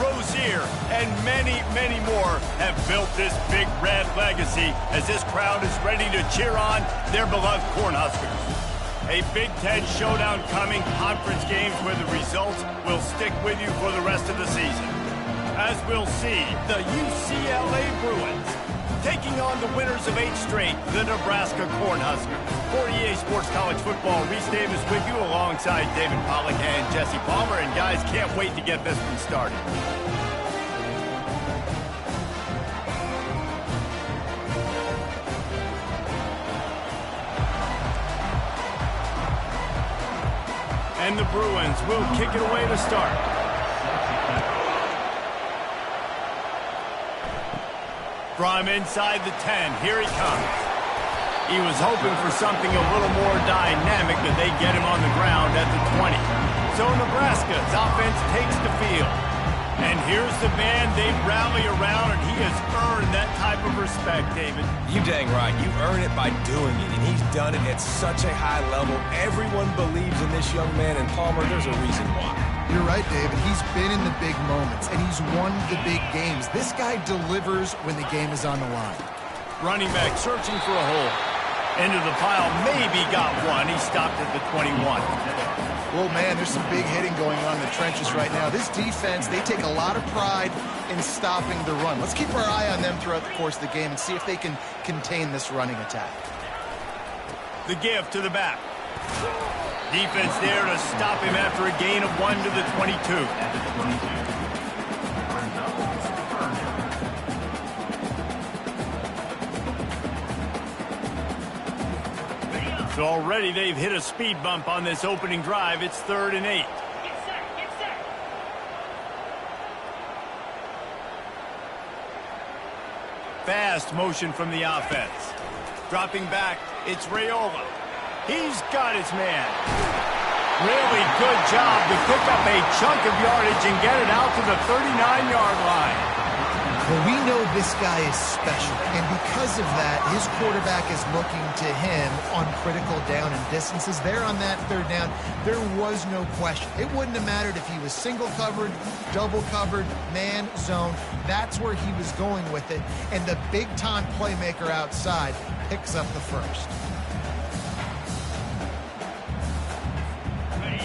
Rozier, and many, many more have built this Big Red legacy as this crowd is ready to cheer on their beloved Cornhuskers. A Big Ten showdown coming, conference games where the results will stick with you for the rest of the season. As we'll see, the UCLA Bruins taking on the winners of 8 straight, the Nebraska Cornhuskers. For EA Sports College Football, Reese Davis with you alongside David Pollack and Jesse Palmer. And guys, can't wait to get this one started. And the Bruins will kick it away to start. From inside the 10, here he comes. He was hoping for something a little more dynamic, but they get him on the ground at the 20. So Nebraska's offense takes the field. And here's the man they rally around, and he has earned that type of respect, David. You dang right. You earn it by doing it, and he's done it at such a high level. Everyone believes in this young man, and Palmer, there's a reason why. You're right, David. He's been in the big moments, and he's won the big games. This guy delivers when the game is on the line. Running back searching for a hole. Into the pile, maybe got one. He stopped at the 21. Well, man, there's some big hitting going on in the trenches right now. This defense, they take a lot of pride in stopping the run. Let's keep our eye on them throughout the course of the game and see if they can contain this running attack. The give to the back. Defense there to stop him after a gain of 1 to the 22. So already they've hit a speed bump on this opening drive. It's 3rd and 8. Get set. Fast motion from the offense. Dropping back, it's Raiola. He's got his man. Really good job to pick up a chunk of yardage and get it out to the 39-yard line. Well, we know this guy is special, and because of that, his quarterback is looking to him on critical down and distances. There on that 3rd down, there was no question. It wouldn't have mattered if he was single covered, double covered, man, zone. That's where he was going with it, and the big-time playmaker outside picks up the first.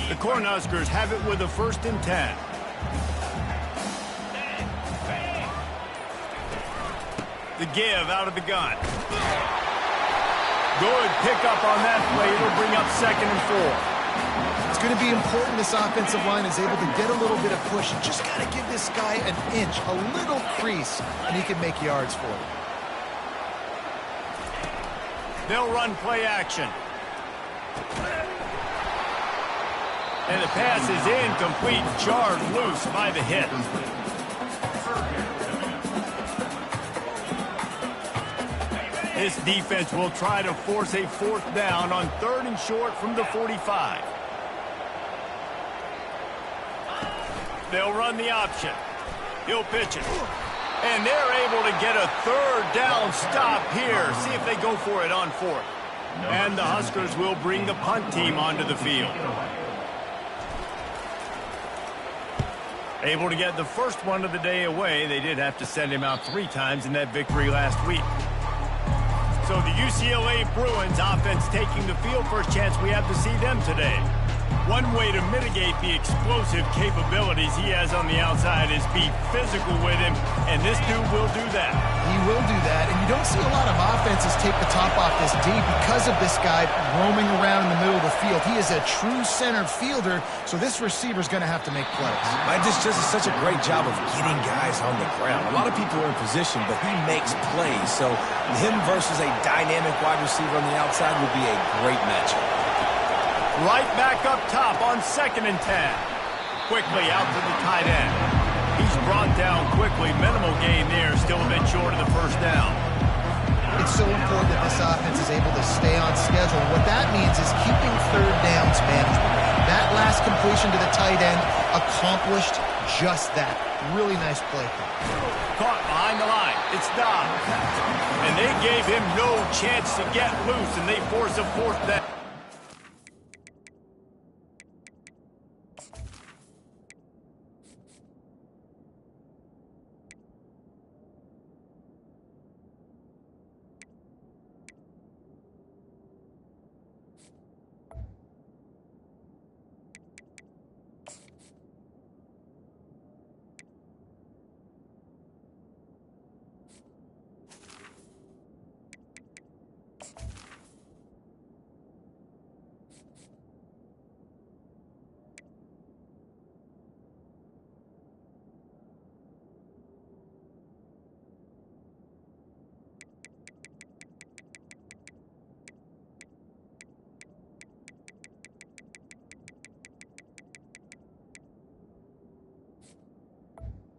The Cornhuskers have it with a 1st and 10. The give out of the gun. Good pickup on that play. It'll bring up 2nd and 4. It's going to be important this offensive line is able to get a little bit of push. You just got to give this guy an inch, a little crease, and he can make yards for you. They'll run play action. And the pass is incomplete, jarred loose by the hit. This defense will try to force a 4th down on 3rd and short from the 45. They'll run the option. He'll pitch it. And they're able to get a 3rd down stop here. See if they go for it on 4th. And the Huskers will bring the punt team onto the field. Able to get the first one of the day away. They did have to send him out 3 times in that victory last week. So the UCLA Bruins offense taking the field. First chance we have to see them today. One way to mitigate the explosive capabilities he has on the outside is be physical with him, and this dude will do that. He will do that, and you don't see a lot of offenses take the top off this D because of this guy roaming around in the middle of the field. He is a true center fielder, so this receiver's going to have to make plays. Mike just does such a great job of getting guys on the ground. A lot of people are in position, but he makes plays, so him versus a dynamic wide receiver on the outside would be a great matchup. Right back up top on 2nd and 10. Quickly out to the tight end. He's brought down quickly. Minimal gain there. Still a bit short of the 1st down. It's so important that this offense is able to stay on schedule. What that means is keeping 3rd downs manageable. That last completion to the tight end accomplished just that. Really nice play. Caught behind the line. It's Dobbs. And they gave him no chance to get loose, and they force a 4th down.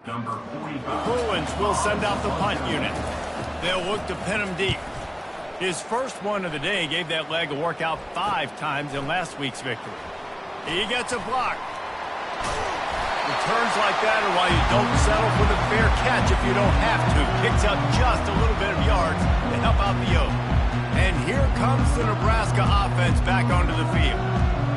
Number 45. Bruins will send out the punt unit. They'll look to pin him deep. His first one of the day gave that leg a workout 5 times in last week's victory. He gets a block. Returns like that are why you don't settle for the fair catch if you don't have to. Picks up just a little bit of yards to help out the Oak. And here comes the Nebraska offense back onto the field.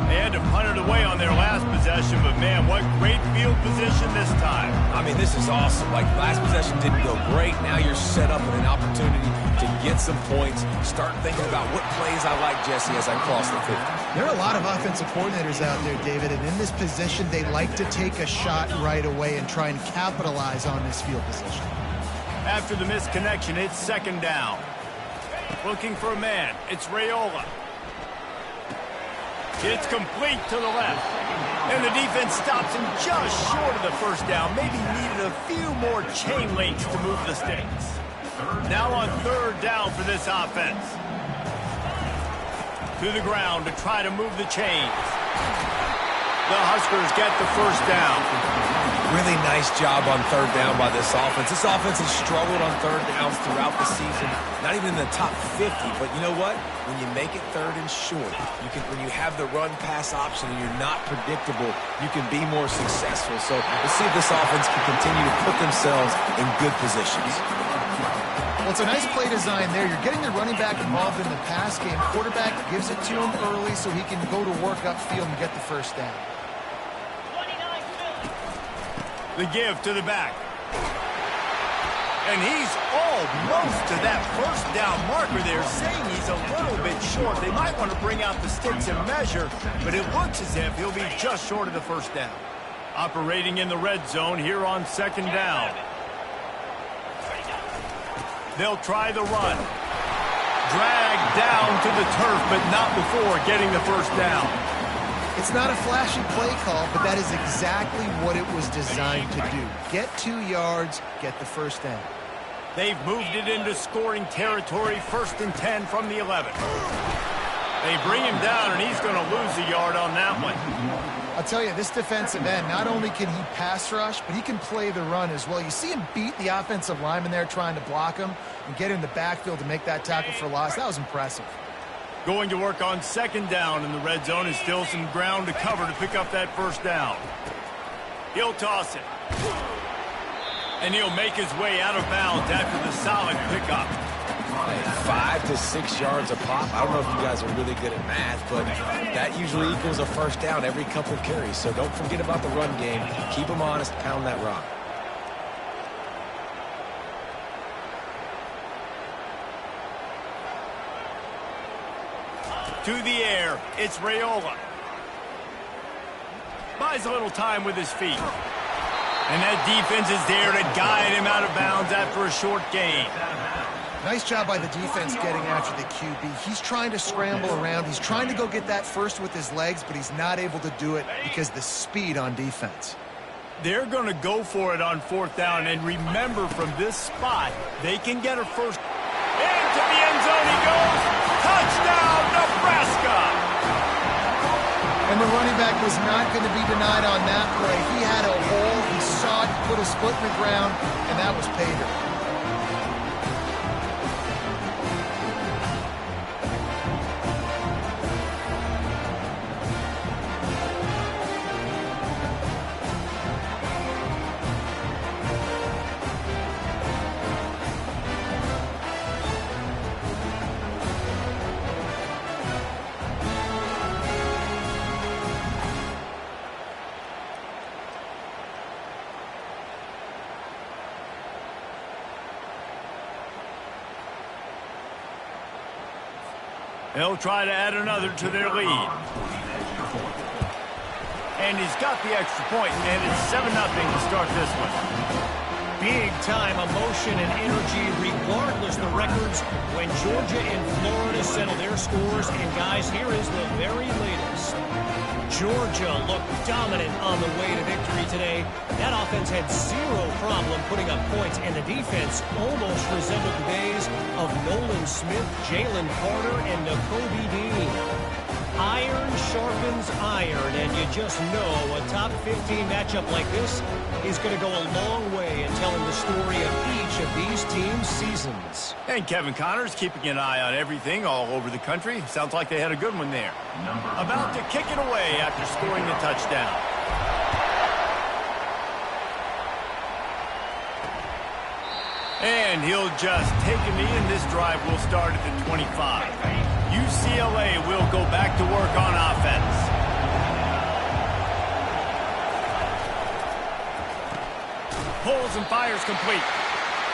They had to punt it away on their last possession, but man, what great field position this time. I mean, this is awesome. Like, last possession didn't go great. Now you're set up with an opportunity to get some points. Start thinking about what plays I like, Jesse, as I cross the 50. There are a lot of offensive coordinators out there, David, and in this position, they like to take a shot right away and try and capitalize on this field position. After the missed connection, it's second down. Looking for a man. It's Raiola. It's complete to the left. And the defense stops him just short of the first down. Maybe needed a few more chain links to move the sticks. Now on third down for this offense. To the ground to try to move the chains. The Huskers get the first down. Really nice job on third down by this offense. This offense has struggled on third downs throughout the season. Not even in the top 50, but you know what? When you make it third and short, when you have the run-pass option and you're not predictable, you can be more successful. So let's see if this offense can continue to put themselves in good positions. Well, it's a nice play design there. You're getting the running back involved in the pass game. Quarterback gives it to him early so he can go to work upfield and get the first down. The give to the back. And he's almost to that first down marker there, saying he's a little bit short. They might want to bring out the sticks and measure, but it looks as if he'll be just short of the first down. Operating in the red zone here on second down. They'll try the run. Dragged down to the turf, but not before getting the first down. It's not a flashy play call, but that is exactly what it was designed to do. Get 2 yards, get the first down. They've moved it into scoring territory, 1st and 10 from the 11. They bring him down, and he's going to lose a yard on that one. I'll tell you, this defensive end, not only can he pass rush, but he can play the run as well. You see him beat the offensive lineman there trying to block him and get in the backfield to make that tackle for loss. That was impressive. Going to work on second down in the red zone is still some ground to cover to pick up that first down. He'll toss it. And he'll make his way out of bounds after the solid pickup. 5 to 6 yards a pop. I don't know if you guys are really good at math, but that usually equals a first down every couple carries. So don't forget about the run game. Keep them honest, pound that rock. To the air, it's Raiola. Buys a little time with his feet. And that defense is there to guide him out of bounds after a short gain. Nice job by the defense getting after the QB. He's trying to scramble around. He's trying to go get that first with his legs, but he's not able to do it because of the speed on defense. They're going to go for it on 4th down, and remember, from this spot, they can get a first. Into the end zone he goes. Touchdown, Nebraska! And the running back was not going to be denied on that play. He had a hole. He saw it, put his foot in the ground, and that was pay dirt. They'll try to add another to their lead. And he's got the extra point, and it's 7-0 to start this one. Big-time emotion and energy, regardless the records, when Georgia and Florida settle their scores. And, guys, here is the very latest. Georgia looked dominant on the way to victory today. That offense had zero problem putting up points, and the defense almost resembled the days of Nolan Smith, Jalen Carter, and Nakobe Dean. Iron sharpens iron, and you just know a top 15 matchup like this is going to go a long way in telling the story of each of these teams' seasons. And Kevin Connors keeping an eye on everything all over the country. Sounds like they had a good one there. About to kick it away after scoring the touchdown. And he'll just take a knee, and this drive will start at the 25. UCLA will go back to work on offense. Pulls and fires complete.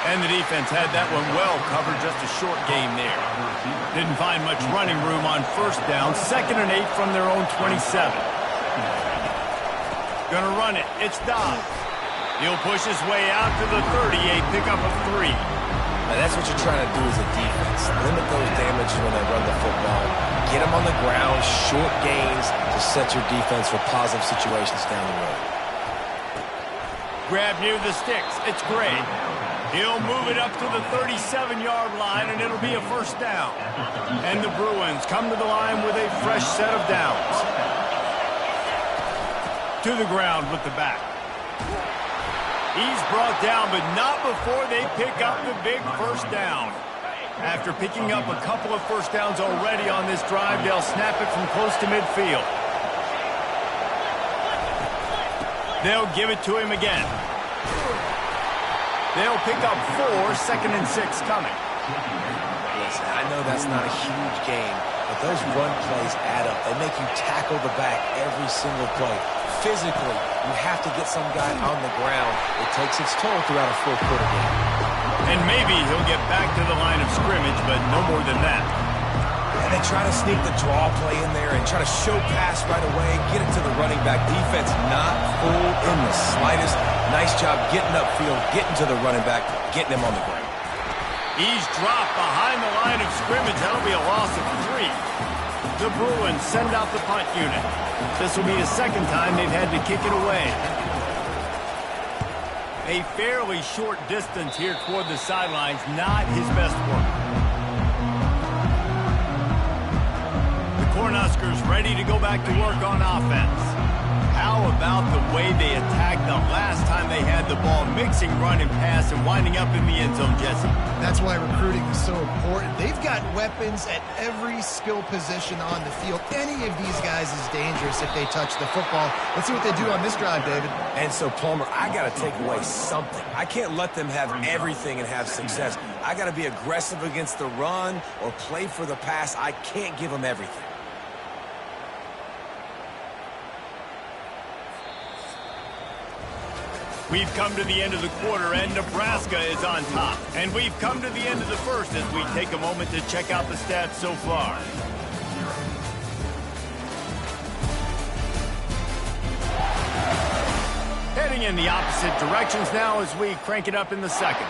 And the defense had that one well covered, just a short game there. Didn't find much running room on first down. 2nd and 8 from their own 27. Gonna run it. It's Dobbs. He'll push his way out to the 38, pick up a 3. Now that's what you're trying to do as a defense. Limit those damages when they run the football. Get them on the ground, short gains to set your defense for positive situations down the road. Grab near the sticks. It's Gray. He'll move it up to the 37-yard line, and it'll be a first down. And the Bruins come to the line with a fresh set of downs. To the ground with the back. He's brought down, but not before they pick up the big first down. After picking up a couple of first downs already on this drive, they'll snap it from close to midfield. They'll give it to him again. They'll pick up 4, 2nd and 6 coming. Listen, I know that's not a huge game, but those run plays add up. They make you tackle the back every single play. Physically, you have to get some guy on the ground. It takes its toll throughout a fourth-quarter game. And maybe he'll get back to the line of scrimmage, but no more than that. And they try to sneak the draw play in there and try to show pass right away, get it to the running back. Defense not fooled in the slightest. Nice job getting upfield, getting to the running back, getting him on the ground. He's dropped behind the line of scrimmage. That'll be a loss of 3. The Bruins send out the punt unit. This will be the 2nd time they've had to kick it away. A fairly short distance here toward the sidelines, not his best work. The Cornhuskers ready to go back to work on offense. How about the way they attacked the last time they had the ball, mixing run and pass and winding up in the end zone, Jesse? That's why recruiting is so important. They've got weapons at every skill position on the field. Any of these guys is dangerous if they touch the football. Let's see what they do on this drive, David. And so, Palmer, I got to take away something. I can't let them have everything and have success. I got to be aggressive against the run or play for the pass. I can't give them everything. We've come to the end of the quarter, and Nebraska is on top. And we've come to the end of the first as we take a moment to check out the stats so far. Heading in the opposite directions now as we crank it up in the 2nd.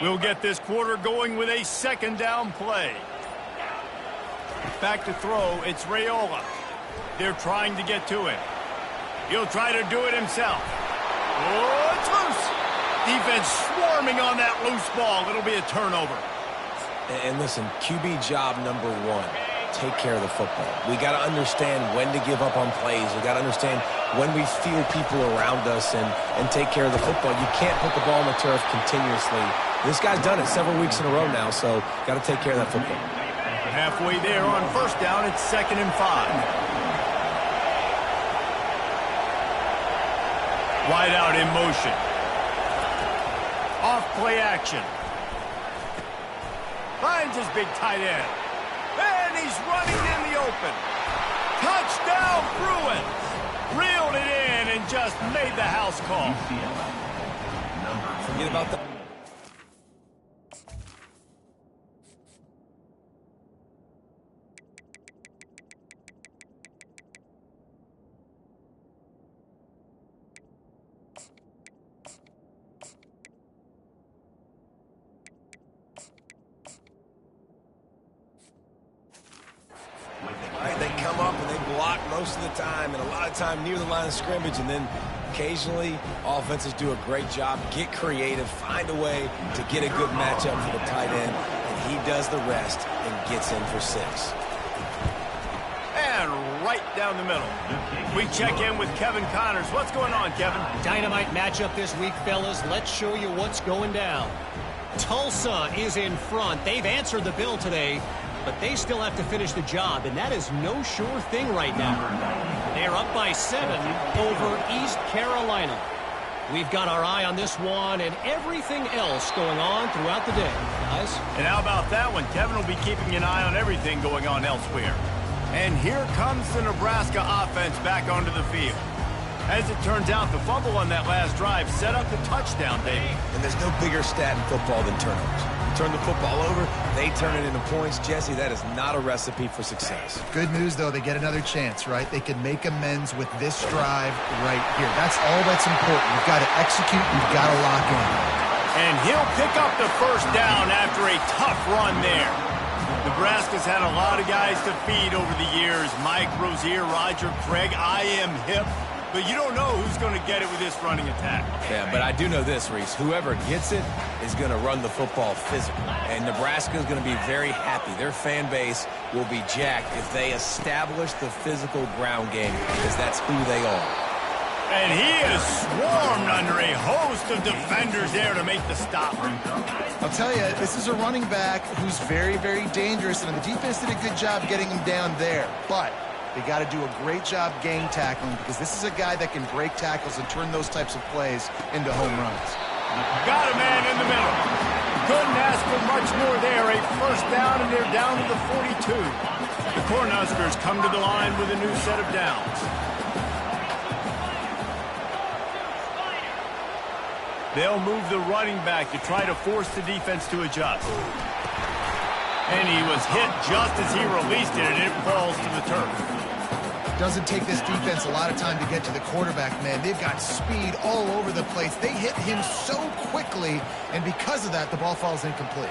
We'll get this quarter going with a 2nd down play. Back to throw, it's Raiola. They're trying to get to him. He'll try to do it himself. Oh, it's loose. Defense swarming on that loose ball. It'll be a turnover. And listen, QB job number 1. Take care of the football. We got to understand when to give up on plays. We got to understand when we feel people around us and take care of the football. You can't put the ball on the turf continuously. This guy's done it several weeks in a row now, so got to take care of that football. Halfway there on first down, it's 2nd and 5. Wide out in motion. Off play action. Finds his big tight end. And he's running in the open. Touchdown, Bruins. Reeled it in and just made the house call. Forget about the... They come up and they block most of the time, and a lot of time near the line of scrimmage, and then occasionally offenses do a great job, get creative, find a way to get a good matchup for the tight end, and he does the rest and gets in for 6. And right down the middle. We check in with Kevin Connors. What's going on, Kevin? Dynamite matchup this week, fellas. Let's show you what's going down. Tulsa is in front. They've answered the bell today, but they still have to finish the job, and that is no sure thing right now. They're up by 7 over East Carolina. We've got our eye on this one and everything else going on throughout the day, guys. And how about that one? Kevin will be keeping an eye on everything going on elsewhere. And here comes the Nebraska offense back onto the field. As it turns out, the fumble on that last drive set up the touchdown, Dave. And there's no bigger stat in football than turnovers. You turn the football over, they turn it into points. Jesse, that is not a recipe for success. Good news, though, they get another chance, right? They can make amends with this drive right here. That's all that's important. You've got to execute. You've got to lock in. And he'll pick up the first down after a tough run there. Nebraska's had a lot of guys to feed over the years. Mike Rozier, Roger Craig, I am hip. But you don't know who's going to get it with this running attack. Yeah, but I do know this, Reese. Whoever gets it is going to run the football physical. And Nebraska is going to be very happy. Their fan base will be jacked if they establish the physical ground game, because that's who they are. And he is swarmed under a host of defenders there to make the stop. I'll tell you, this is a running back who's very, very dangerous, and the defense did a good job getting him down there. But they got to do a great job gang tackling, because this is a guy that can break tackles and turn those types of plays into home runs. Got a man in the middle. Couldn't ask for much more there. A first down, and they're down to the 42. The Cornhuskers come to the line with a new set of downs. They'll move the running back to try to force the defense to adjust. And he was hit just as he released it, and it falls to the turf. Doesn't take this defense a lot of time to get to the quarterback, man. They've got speed all over the place. They hit him so quickly, and because of that, the ball falls incomplete.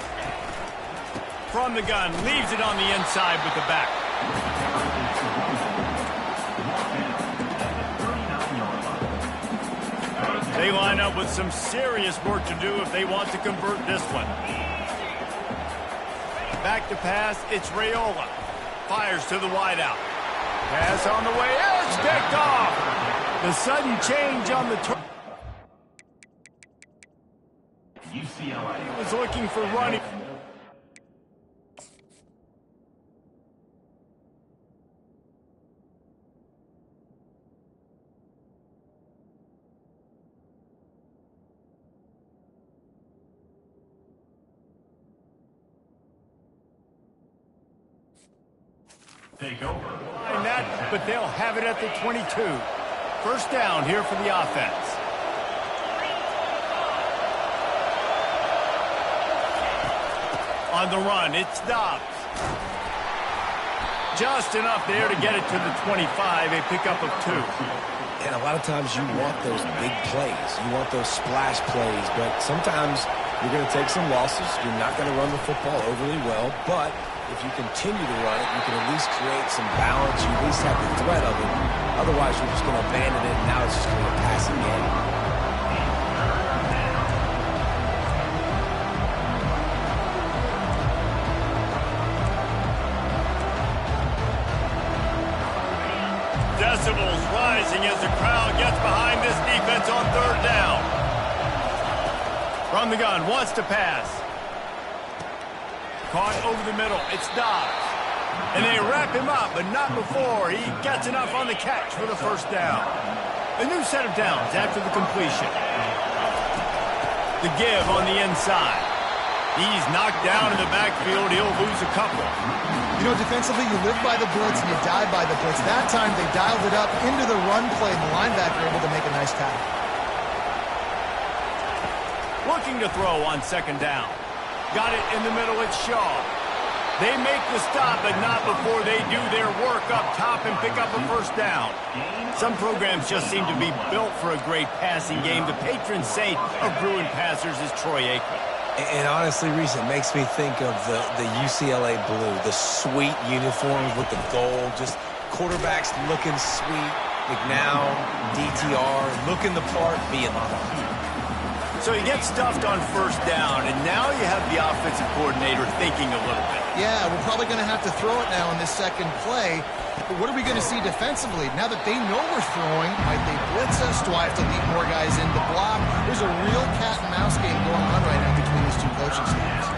From the gun, leaves it on the inside with the back. They line up with some serious work to do if they want to convert this one. Back to pass, it's Raiola. Fires to the wideout. Pass on the way, it's picked off. The sudden change on the turn. UCLA was looking for running. Take over. And that, but they'll have it at the 22. First down here for the offense. On the run, it's Dobbs. Just enough there to get it to the 25, a pickup of 2. And a lot of times you want those big plays. You want those splash plays, but sometimes you're going to take some losses. You're not going to run the football overly well, but if you continue to run it, you can at least create some balance. You at least have the threat of it. Otherwise, you're just going to abandon it, and now it's just going to be a passing game. Decibels rising as the crowd gets behind this defense on third down. From the gun, wants to pass. Caught over the middle, it's Dobbs. And they wrap him up, but not before he gets enough on the catch for the first down. A new set of downs after the completion. The give on the inside. He's knocked down in the backfield. He'll lose a couple. You know, defensively, you live by the blitz and you die by the blitz. That time, they dialed it up into the run play, and the linebacker able to make a nice tackle. Looking to throw on second down. Got it in the middle, it's Shaw. They make the stop, but not before they do their work up top and pick up a first down. Some programs just seem to be built for a great passing game. The patron saint of Bruin passers is Troy Aikman. And honestly, Reese, it makes me think of the UCLA blue, the sweet uniforms with the gold, just quarterback's looking sweet. McNown, DTR, looking the part, being the part. So he gets stuffed on first down, and now you have the offensive coordinator thinking a little bit. Yeah, we're probably going to have to throw it now in this second play. But what are we going to see defensively? Now that they know we're throwing, might they blitz us? Do I have to lead more guys in the block? There's a real cat and mouse game going on right now between these two coaching staffs.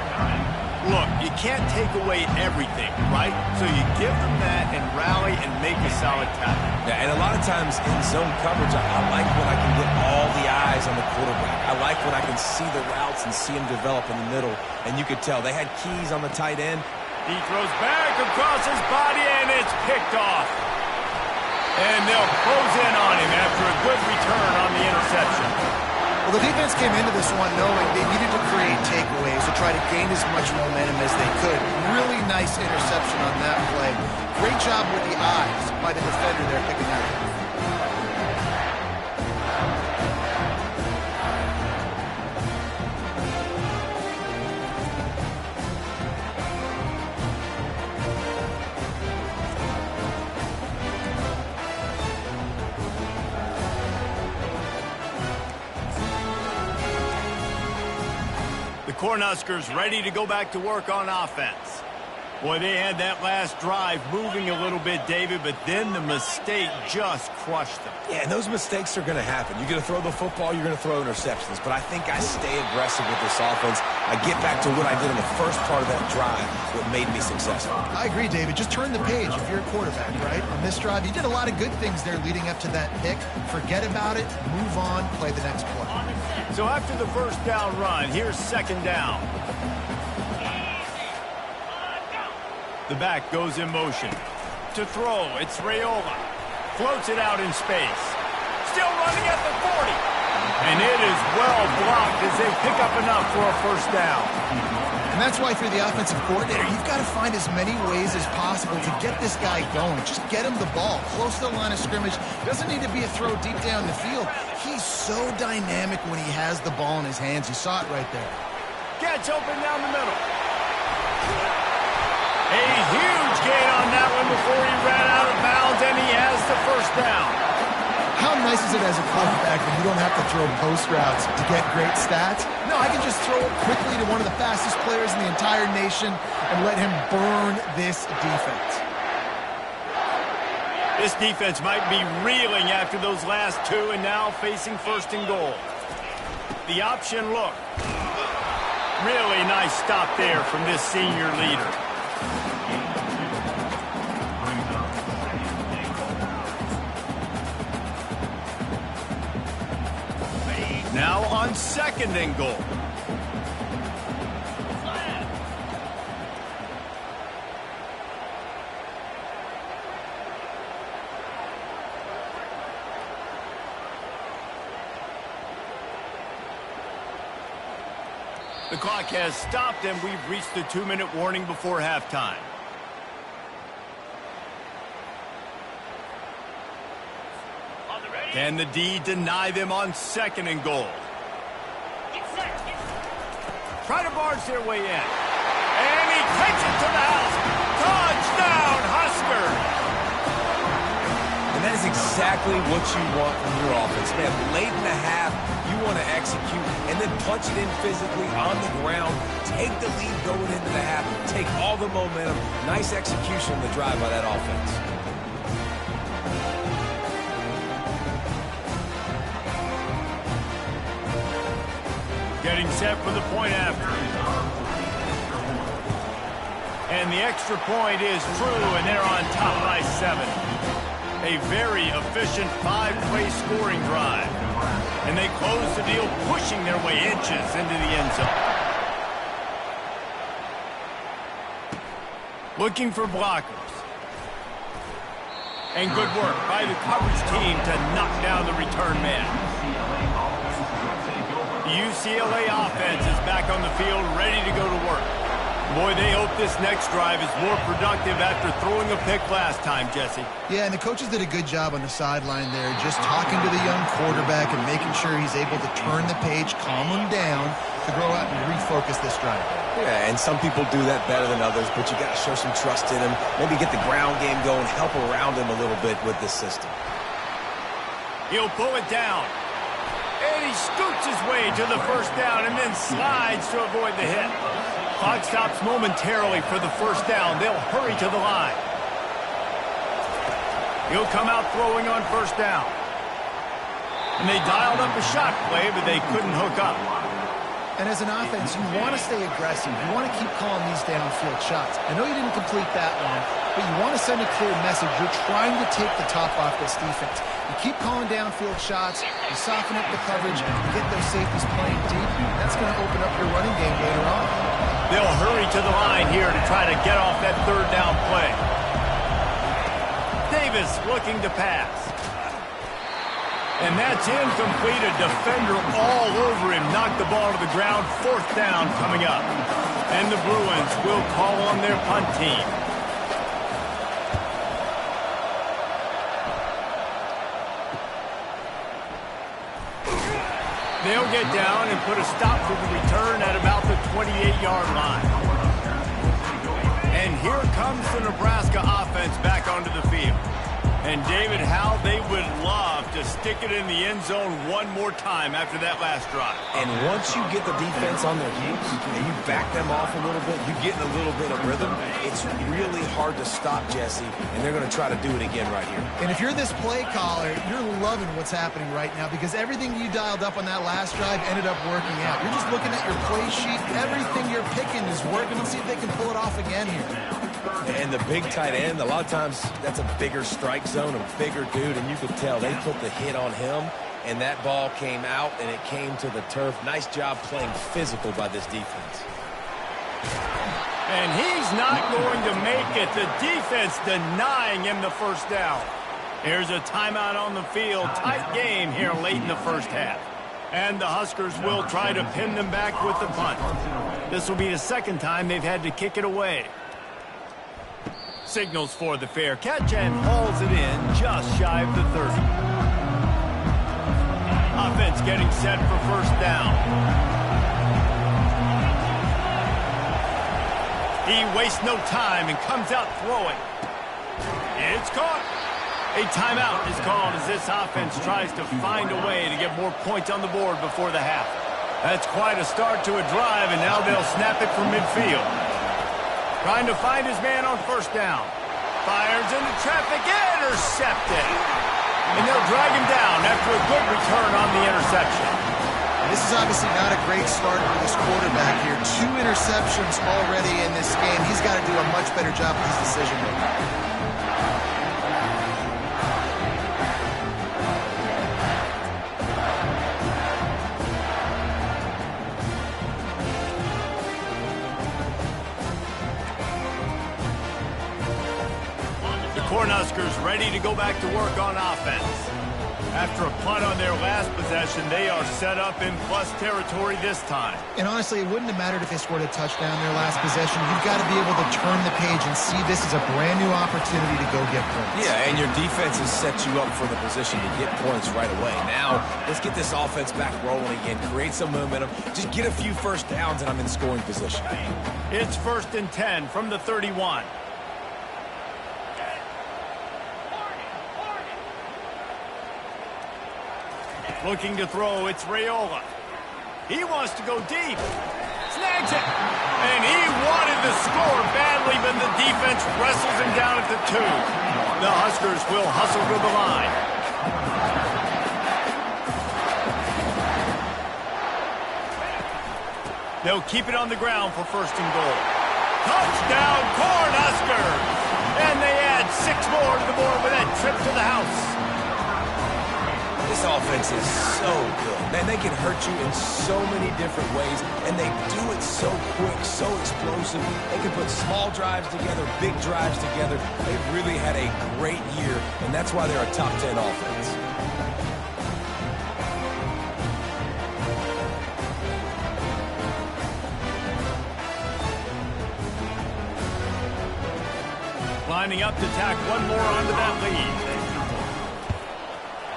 Look, you can't take away everything, right? So you give them that and rally and make a solid tackle. Yeah, and a lot of times in zone coverage, I like when I can get all the eyes on the quarterback. I like when I can see the routes and see them develop in the middle. And you could tell they had keys on the tight end. He throws back across his body, and it's picked off. And they'll close in on him after a good return on the interception. Well, the defense came into this one knowing they needed to create takeaways to try to gain as much momentum as they could. Really nice interception on that play. Great job with the eyes by the defender there picking that up. Cornhuskers ready to go back to work on offense. Boy, they had that last drive moving a little bit, David, but then the mistake just crushed them. Yeah, and those mistakes are going to happen. You're going to throw the football, you're going to throw interceptions. But I think I stay aggressive with this offense. I get back to what I did in the first part of that drive, what made me successful. I agree, David. Just turn the page if you're a quarterback, right? On this drive, you did a lot of good things there leading up to that pick. Forget about it, move on, play the next play. So after the first down run, here's second down. The back goes in motion. To throw, it's Raiola. Floats it out in space. Still running at the 40. And it is well blocked as they pick up enough for a first down. And that's why, for the offensive coordinator, you've got to find as many ways as possible to get this guy going. Just get him the ball close to the line of scrimmage. Doesn't need to be a throw deep down the field. He's so dynamic when he has the ball in his hands. You saw it right there. Gets open down the middle. A huge gain on that one before he ran out of bounds, and he has the first down. How nice is it as a quarterback when you don't have to throw post routes to get great stats? No, I can just throw it quickly to one of the fastest players in the entire nation and let him burn this defense. This defense might be reeling after those last two and now facing first and goal. The option look. Really nice stop there from this senior leader. Now on second and goal. The clock has stopped, and we've reached the 2-minute warning before halftime. Can the D deny them on second and goal? Try to barge their way in. And he takes it to the house. Touchdown, Huskers! And that is exactly what you want from your offense. Man, late in the half, you want to execute and then punch it in physically on the ground. Take the lead going into the half. Take all the momentum. Nice execution on the drive by that offense. Getting set for the point after. And the extra point is true, and they're on top by 7. A very efficient 5-play scoring drive. And they close the deal, pushing their way inches into the end zone. Looking for blockers. And good work by the coverage team to knock down the return man. The UCLA offense is back on the field, ready to go to work. Boy, they hope this next drive is more productive after throwing a pick last time, Jesse. Yeah, and the coaches did a good job on the sideline there, just talking to the young quarterback and making sure he's able to turn the page, calm him down, to go out and refocus this drive. Yeah, and some people do that better than others, but you got to show some trust in him. Maybe get the ground game going, help around him a little bit with this system. He'll pull it down. And he scoots his way to the first down and then slides to avoid the hit. Clock stops momentarily for the first down. They'll hurry to the line. He'll come out throwing on first down. And they dialed up a shot play, but they couldn't hook up. And as an offense, you want to stay aggressive. You want to keep calling these downfield shots. I know you didn't complete that one, but you want to send a clear message. You're trying to take the top off this defense. You keep calling downfield shots. You soften up the coverage. You get those safeties playing deep. That's going to open up your running game later on. They'll hurry to the line here to try to get off that third down play. Davis looking to pass. And that's incomplete. A defender all over him. Knocked the ball to the ground. Fourth down coming up. And the Bruins will call on their punt team. They'll get down and put a stop to the return at about the 28-yard line. And here comes the Nebraska offense back onto the field. And David, how they would love to stick it in the end zone one more time after that last drive. And once you get the defense on their heels and you back them off a little bit, you get in a little bit of rhythm, it's really hard to stop, Jesse, and they're going to try to do it again right here. And if you're this play caller, you're loving what's happening right now because everything you dialed up on that last drive ended up working out. You're just looking at your play sheet. Everything you're picking is working. Let's see if they can pull it off again here. And the big tight end, a lot of times that's a bigger strike zone, a bigger dude, and you could tell they put the hit on him, and that ball came out, and it came to the turf. Nice job playing physical by this defense. And he's not going to make it. The defense denying him the first down. Here's a timeout on the field. Tight game here late in the first half. And the Huskers will try to pin them back with the punt. This will be the second time they've had to kick it away. Signals for the fair catch and hauls it in just shy of the 30. Offense getting set for first down. He wastes no time and comes out throwing. It's caught. A timeout is called as this offense tries to find a way to get more points on the board before the half. That's quite a start to a drive, and now they'll snap it from midfield. Trying to find his man on first down. Fires into traffic, intercepted. And they'll drag him down after a good return on the interception. This is obviously not a great start for this quarterback here. 2 interceptions already in this game. He's got to do a much better job with his decision-making. Huskers ready to go back to work on offense. After a punt on their last possession, they are set up in plus territory this time. And honestly, it wouldn't have mattered if they scored a touchdown their last possession. You've got to be able to turn the page and see this is a brand new opportunity to go get points. Yeah, and your defense has set you up for the position to get points right away. Now, let's get this offense back rolling again, create some momentum, just get a few first downs, and I'm in scoring position. It's 1st and 10 from the 31. Looking to throw, it's Raiola. He wants to go deep. Snags it. And he wanted the score badly, but the defense wrestles him down at the 2. The Huskers will hustle to the line. They'll keep it on the ground for 1st and goal. Touchdown, Cornhuskers! And they add 6 more to the board with that trip to the house. This offense is so good. Man, they can hurt you in so many different ways, and they do it so quick, so explosive. They can put small drives together, big drives together. They've really had a great year, and that's why they're a top 10 offense. Lining up to tack one more onto that lead.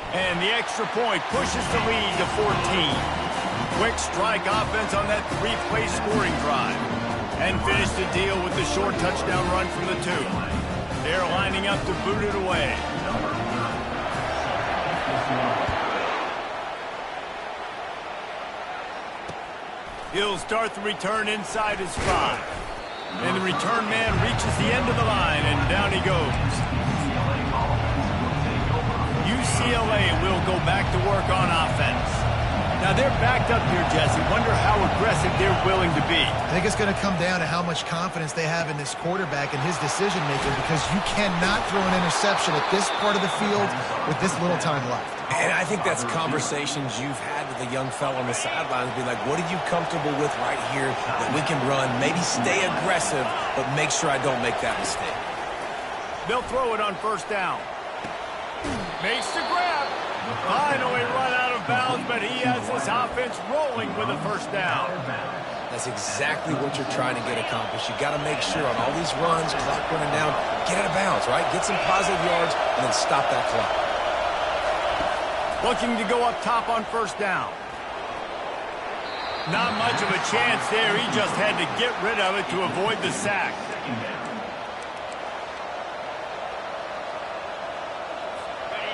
And the extra point pushes the lead to 14. quick strike offense on that three-play scoring drive. And finish the deal with the short touchdown run from the 2. They're lining up to boot it away. He'll start the return inside his 5. And the return man reaches the end of the line, and down he goes. UCLA will go back to work on offense. Now they're backed up here, Jesse. Wonder how aggressive they're willing to be. I think it's going to come down to how much confidence they have in this quarterback and his decision-making, because you cannot throw an interception at this part of the field with this little time left. And I think that's conversations you've had with a young fella on the sidelines. Be like, what are you comfortable with right here that we can run? Maybe stay aggressive, but make sure I don't make that mistake. They'll throw it on first down. Makes the grab. Finally run out of bounds, but he has this offense rolling with a first down. That's exactly what you're trying to get accomplished. You got to make sure on all these runs, clock running down, get out of bounds, right? Get some positive yards and then stop that clock. Looking to go up top on first down. Not much of a chance there. He just had to get rid of it to avoid the sack.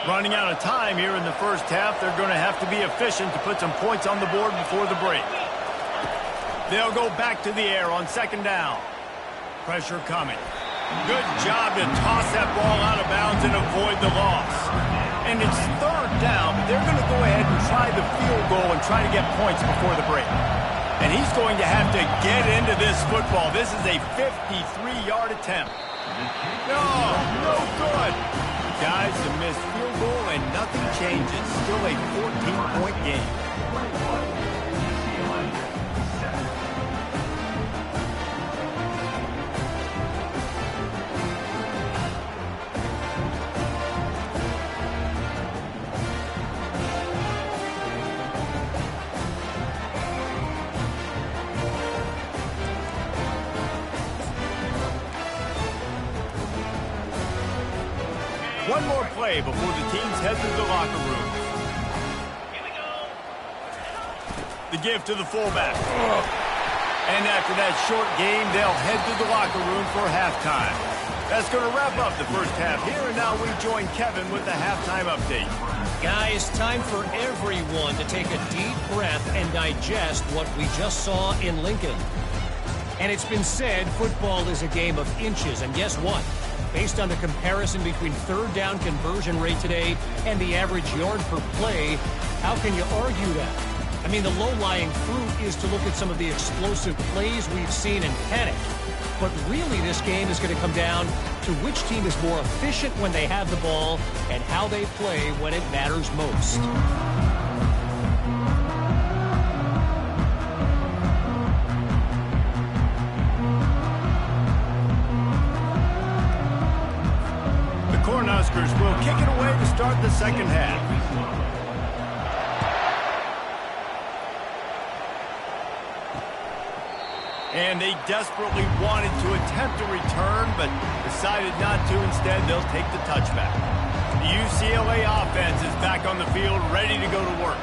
Running out of time here in the first half. They're going to have to be efficient to put some points on the board before the break. They'll go back to the air on second down. Pressure coming. Good job to toss that ball out of bounds and avoid the loss. And it's third down, but they're going to go ahead and try the field goal and try to get points before the break. And he's going to have to get into this football. This is a 53-yard attempt. No good. Guys, a missed field goal and nothing changes. Still a 14-point game. One more play before the teams head to the locker room. Here we go. The give to the fullback. And after that short game, they'll head to the locker room for halftime. That's going to wrap up the first half here, and now we join Kevin with the halftime update. Guys, time for everyone to take a deep breath and digest what we just saw in Lincoln. And it's been said football is a game of inches, and guess what? Based on the comparison between third down conversion rate today and the average yard per play, how can you argue that? I mean, the low-lying fruit is to look at some of the explosive plays we've seen in panic. But really, this game is going to come down to which team is more efficient when they have the ball and how they play when it matters most. Huskers will kick it away to start the second half. And they desperately wanted to attempt a return, but decided not to. Instead, they'll take the touchback. The UCLA offense is back on the field, ready to go to work.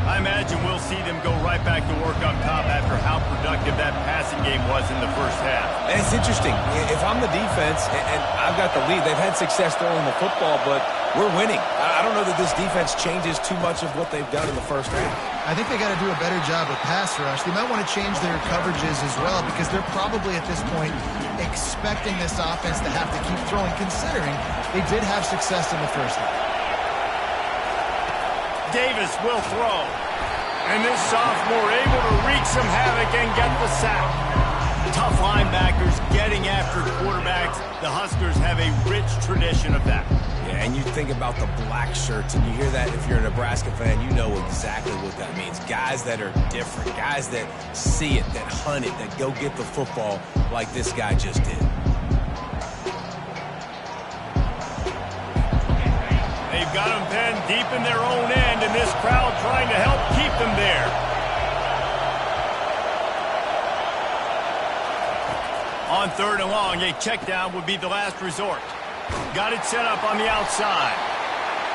I imagine we'll see them go right back to work up top after how productive that passing game was in the first half. And it's interesting. If I'm the defense and I've got the lead, they've had success throwing the football, but we're winning. I don't know that this defense changes too much of what they've done in the first half. I think they got to do a better job with pass rush. They might want to change their coverages as well, because they're probably at this point expecting this offense to have to keep throwing, considering they did have success in the first half. Davis will throw. And this sophomore able to wreak some havoc and get the sack. Tough linebackers getting after quarterbacks. The Huskers have a rich tradition of that. Yeah, and you think about the black shirts, and you hear that if you're a Nebraska fan, you know exactly what that means. Guys that are different, guys that see it, that hunt it, that go get the football like this guy just did. They've got them pinned deep in their own end, and this crowd trying to help keep them there. On third and long, a check down would be the last resort. Got it set up on the outside.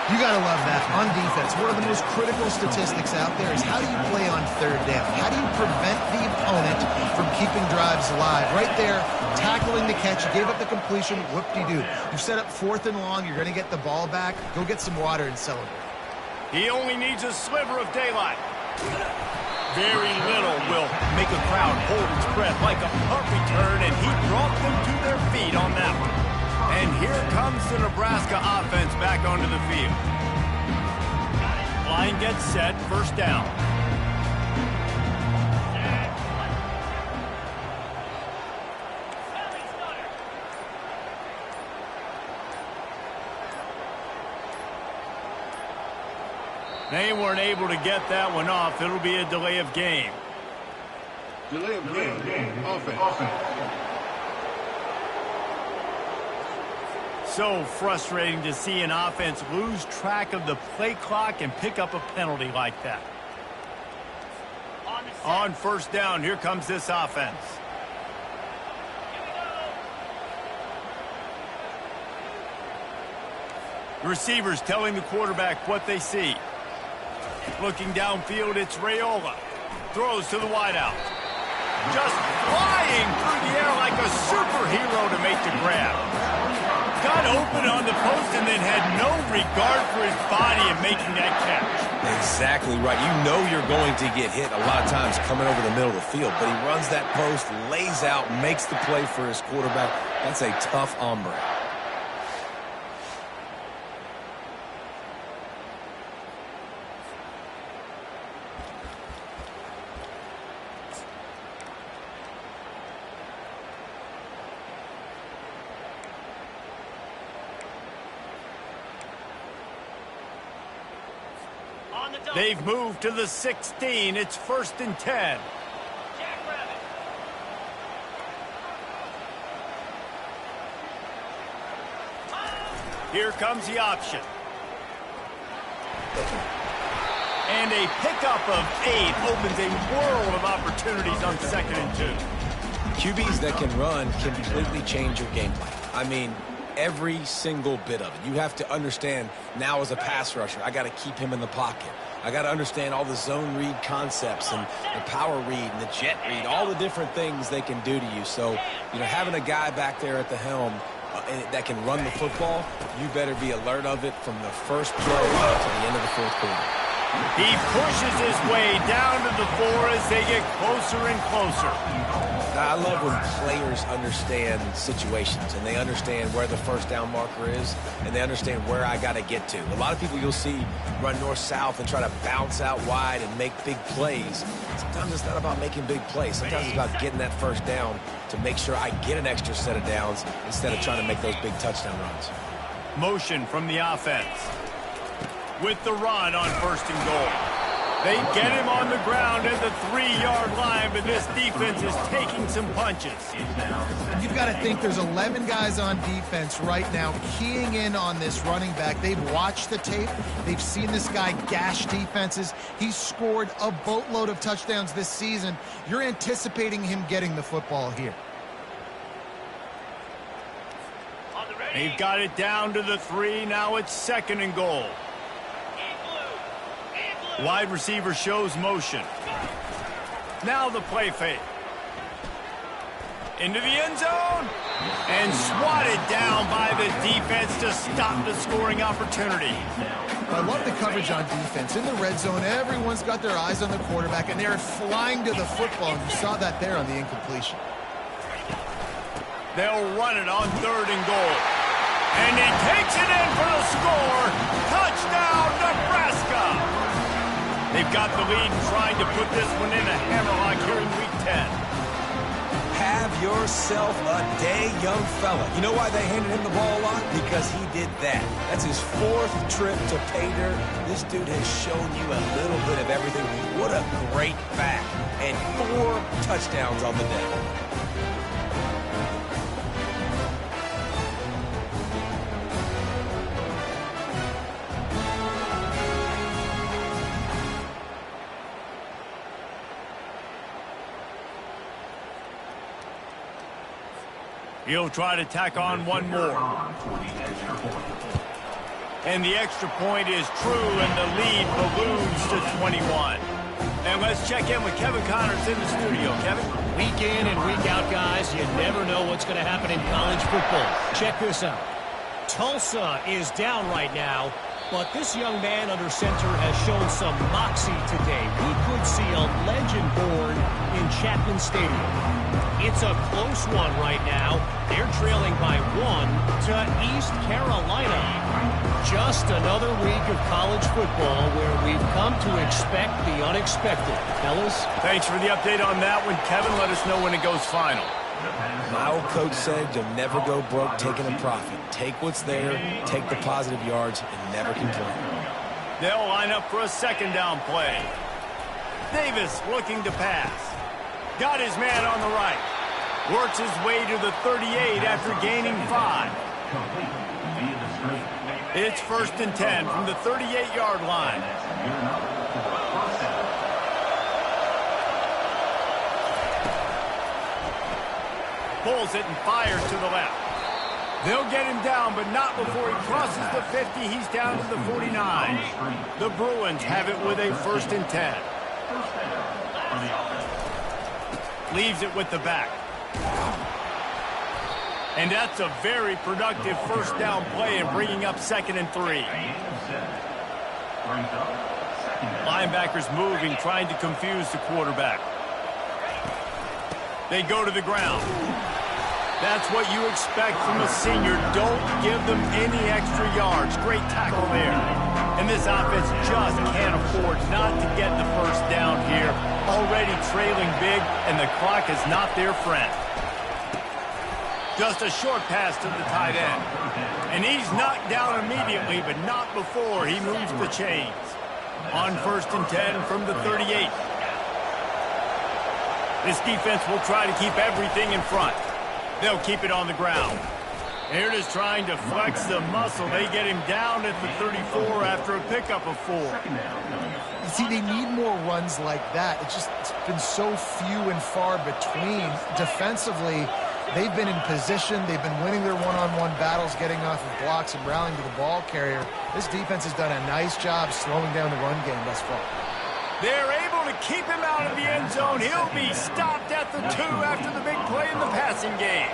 You got to love that. On defense, one of the most critical statistics out there is how do you play on third down? How do you prevent the opponent from keeping drives alive? Right there, tackling the catch. You gave up the completion. Whoop-de-doo. You set up 4th and long. You're going to get the ball back. Go get some water and celebrate. He only needs a sliver of daylight. Very little will make a crowd hold its breath like a punt return, and he brought them to their feet on that one. And here comes the Nebraska offense back onto the field. Line gets set, 1st down. They weren't able to get that one off. It'll be a delay of game. Delay of game. Offense. So frustrating to see an offense lose track of the play clock and pick up a penalty like that. On 1st down, here comes this offense. The receivers telling the quarterback what they see. Looking downfield, it's Raiola. Throws to the wideout. Just flying through the air like a superhero to make the grab. Got open on the post and then had no regard for his body in making that catch. Exactly right. You know you're going to get hit a lot of times coming over the middle of the field, but he runs that post, lays out, makes the play for his quarterback. That's a tough hombre. They've moved to the 16. It's 1st and 10. Here comes the option. And a pickup of 8 opens a world of opportunities on 2nd and 2. QBs that can run can completely change your game plan. I mean, every single bit of it. You have to understand now as a pass rusher, I got to keep him in the pocket. I got to understand all the zone read concepts and the power read and the jet read, all the different things they can do to you. So, you know, having a guy back there at the helm that can run the football, you better be alert of it from the first play to the end of the 4th quarter. He pushes his way down to the 4 as they get closer and closer. I love when players understand situations and they understand where the 1st down marker is and they understand where I got to get to. A lot of people you'll see run north-south and try to bounce out wide and make big plays. Sometimes it's not about making big plays. Sometimes it's about getting that 1st down to make sure I get an extra set of downs instead of trying to make those big touchdown runs. Motion from the offense. With the run on 1st and goal. They get him on the ground at the 3-yard line, but this defense is taking some punches. You've got to think there's 11 guys on defense right now keying in on this running back. They've watched the tape. They've seen this guy gash defenses. He's scored a boatload of touchdowns this season. You're anticipating him getting the football here. They've got it down to the 3. Now it's 2nd and goal. Wide receiver shows motion. Now the play fake. Into the end zone. And swatted down by the defense to stop the scoring opportunity. I love the coverage on defense. In the red zone, everyone's got their eyes on the quarterback, and they're flying to the football. And you saw that there on the incompletion. They'll run it on 3rd and goal. And he takes it in for the score. Touchdown, Nebraska. They've got the lead and trying to put this one in a hammerlock here in Week 10. Have yourself a day, young fella. You know why they handed him the ball a lot? Because he did that. That's his 4th trip to pay dirt. This dude has shown you a little bit of everything. What a great back. And 4 touchdowns on the day. He'll try to tack on one more. And the extra point is true, and the lead balloons to 21. And let's check in with Kevin Connors in the studio. Kevin? Week in and week out, guys, you never know what's going to happen in college football. Check this out. Tulsa is down right now, but this young man under center has shown some moxie today. We could see a legend born in Chapman Stadium. It's a close one right now. They're trailing by 1 to East Carolina. Just another week of college football where we've come to expect the unexpected. Fellas? Thanks for the update on that one, Kevin. Let us know when it goes final. My old coach said you'll never go broke taking a profit. Take what's there, take the positive yards, and never complain. They'll line up for a second down play. Davis looking to pass. Got his man on the right. Works his way to the 38 after gaining 5. It's 1st and 10 from the 38-yard line. Pulls it and fires to the left. They'll get him down, but not before he crosses the 50. He's down to the 49. The Bruins have it with a 1st and 10. Leaves it with the back. And that's a very productive first down play and bringing up 2nd and 3. Linebackers moving, trying to confuse the quarterback. They go to the ground. That's what you expect from a senior. Don't give them any extra yards. Great tackle there. And this offense just can't afford not to get the first down here. Already trailing big, and the clock is not their friend. Just a short pass to the tight end. And he's knocked down immediately, but not before he moves the chains. On 1st and 10 from the 38. This defense will try to keep everything in front. They'll keep it on the ground. Here it is trying to flex the muscle. They get him down at the 34 after a pickup of 4. See, they need more runs like that. It's been so few and far between. Defensively, they've been in position. They've been winning their one-on-one battles, getting off of blocks and rallying to the ball carrier. This defense has done a nice job slowing down the run game thus far. They're able to keep him out of the end zone. He'll be stopped at the 2 after the big play in the passing game.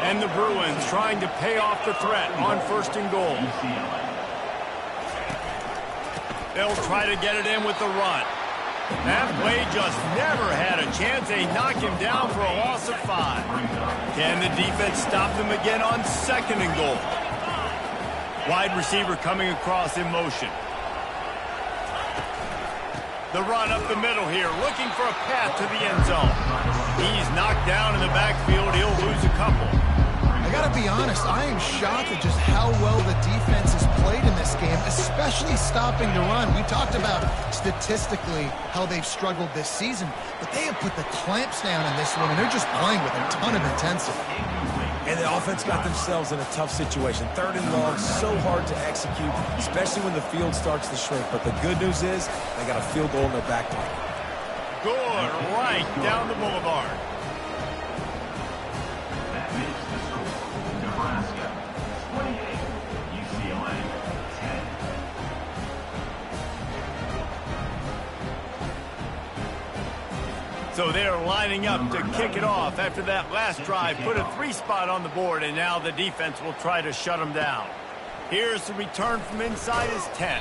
And the Bruins trying to pay off the threat on 1st and goal. They'll try to get it in with the run. That play just never had a chance. They knock him down for a loss of 5. Can the defense stop them again on 2nd and goal? Wide receiver coming across in motion. The run up the middle here, looking for a path to the end zone. He's knocked down in the backfield. He'll lose a couple. I got to be honest, I am shocked at just how well the defense has played in this game, especially stopping the run. We talked about statistically how they've struggled this season, but they have put the clamps down in this one, and they're just playing with a ton of intensity. And the offense got themselves in a tough situation. 3rd and long, so hard to execute, especially when the field starts to shrink. But the good news is they got a field goal in their back pocket. Good, right down the boulevard. So they're lining up to kick it off after that last drive. Put a 3 spot on the board, and now the defense will try to shut them down. Here's the return from inside his 10.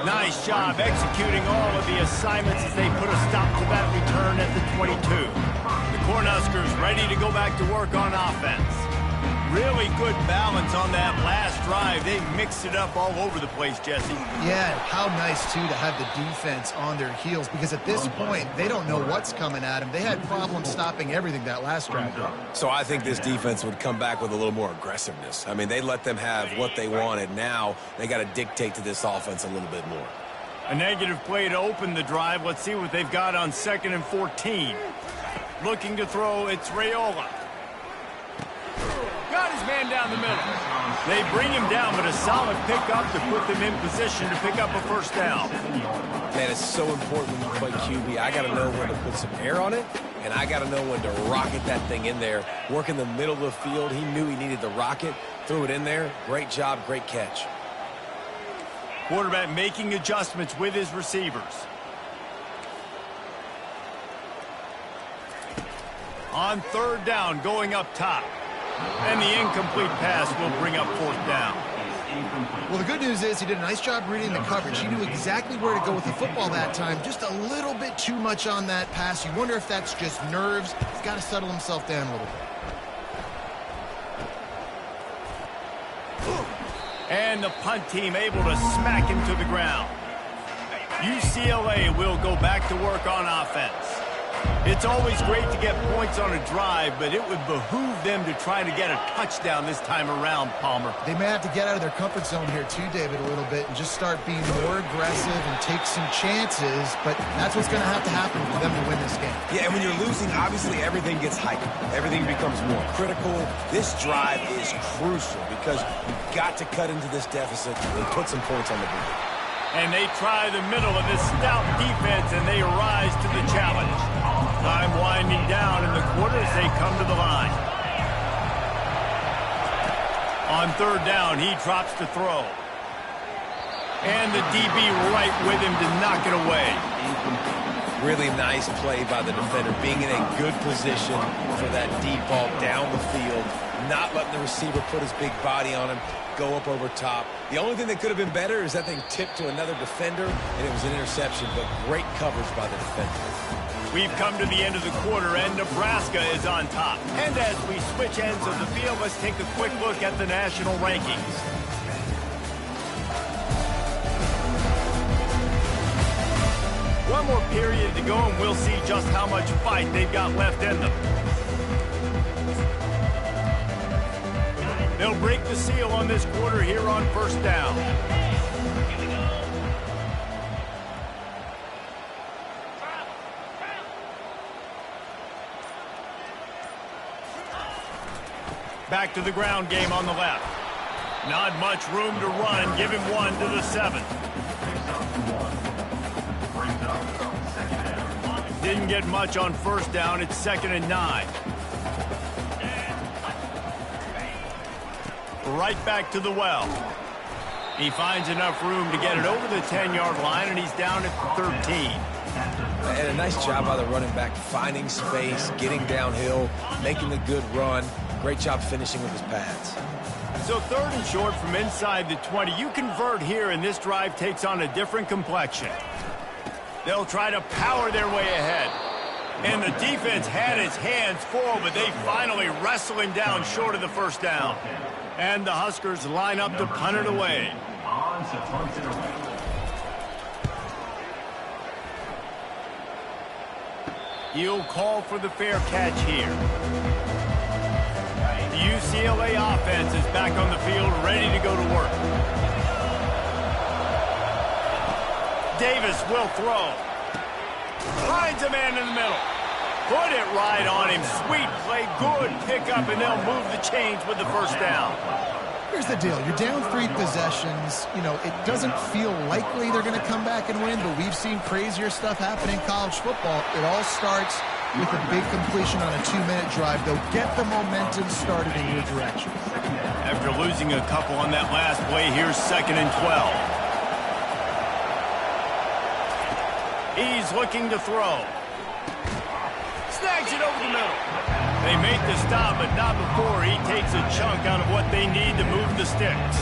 Nice job executing all of the assignments as they put a stop to that return at the 22. The Cornhuskers ready to go back to work on offense. Really good balance on that last drive. They mixed it up all over the place, Jesse. Yeah, how nice, too, to have the defense on their heels, because at this point, they don't know what's coming at them. They had problems stopping everything that last drive. So I think this defense would come back with a little more aggressiveness. I mean, they let them have what they wanted. Now they got to dictate to this offense a little bit more. A negative play to open the drive. Let's see what they've got on 2nd and 14. Looking to throw, it's Raiola. Got his man down the middle. They bring him down, but a solid pickup to put them in position to pick up a 1st down. Man, it's so important when you play QB. I got to know when to put some air on it, and I got to know when to rocket that thing in there. Work in the middle of the field. He knew he needed the rocket. Threw it in there. Great job, great catch. Quarterback making adjustments with his receivers. On third down, going up top. And the incomplete pass will bring up fourth down. Well, the good news is he did a nice job reading the coverage. He knew exactly where to go with the football that time. Just a little bit too much on that pass. You wonder if that's just nerves. He's got to settle himself down a little bit. And the punt team able to smack him to the ground. UCLA will go back to work on offense. It's always great to get points on a drive, but it would behoove them to try to get a touchdown this time around, Palmer. They may have to get out of their comfort zone here too, David, a little bit and just start being more aggressive and take some chances, but that's what's going to happen for them to win this game. Yeah, and when you're losing, obviously everything gets hyped. Everything becomes more critical. This drive is crucial because you've got to cut into this deficit and put some points on the board. And they try the middle of this stout defense, and they rise to the challenge. Time winding down in the quarter as they come to the line. On third down, he drops to throw. And the DB right with him to knock it away. Really nice play by the defender, being in a good position for that deep ball down the field, not letting the receiver put his big body on him, go up over top. The only thing that could have been better is that thing tipped to another defender, and it was an interception, but great coverage by the defender. We've come to the end of the quarter, and Nebraska is on top. And as we switch ends of the field, let's take a quick look at the national rankings. One more period to go, and we'll see just how much fight they've got left in them. They'll break the seal on this quarter here on first down. Back to the ground game on the left. Not much room to run. Give him one to the 7. Didn't get much on first down. It's 2nd and 9. Right back to the well. He finds enough room to get it over the 10-yard line, and he's down at 13. And a nice job by the running back, finding space, getting downhill, making a good run. Great job finishing with his pads. So 3rd and short from inside the 20. You convert here, and this drive takes on a different complexion. They'll try to power their way ahead. And the defense had its hands full, but they finally wrestle him down short of the first down. And the Huskers line up to punt it away. He'll call for the fair catch here. The UCLA offense is back on the field, ready to go to work. Davis will throw. Finds a man in the middle. Put it right on him. Sweet play, good pickup, and they'll move the chains with the first down. Here's the deal. You're down 3 possessions. You know, it doesn't feel likely they're going to come back and win, but we've seen crazier stuff happen in college football. It all starts with a big completion on a 2-minute drive. They'll get the momentum started in your direction. After losing a couple on that last play, here's 2nd and 12. He's looking to throw. Snags it over the middle. They make the stop, but not before he takes a chunk out of what they need to move the sticks.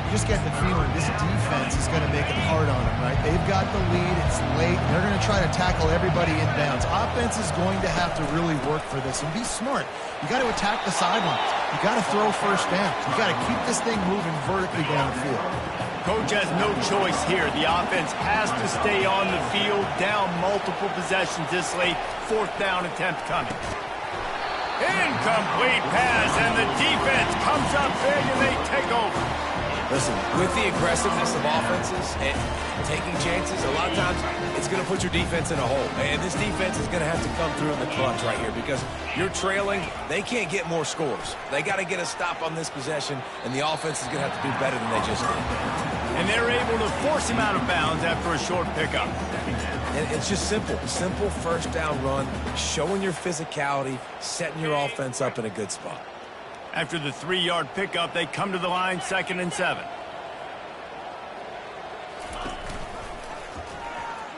You just get the feeling this defense is going to make it hard on them, right? They've got the lead. It's late. They're going to try to tackle everybody in bounds. Offense is going to have to really work for this and be smart. You got to attack the sidelines. You got to throw first down. You got to keep this thing moving vertically down the field. Coach has no choice here. The offense has to stay on the field, down multiple possessions this late. 4th down attempt coming. Incomplete pass, and the defense comes up big, and they take over. Listen, with the aggressiveness of offenses and taking chances, a lot of times it's going to put your defense in a hole. And this defense is going to have to come through in the clutch right here because you're trailing. They can't get more scores. They got to get a stop on this possession, and the offense is going to have to do better than they just did. And they're able to force him out of bounds after a short pickup. And it's just simple. Simple first down run, showing your physicality, setting your offense up in a good spot. After the 3-yard pickup, they come to the line, 2nd and 7.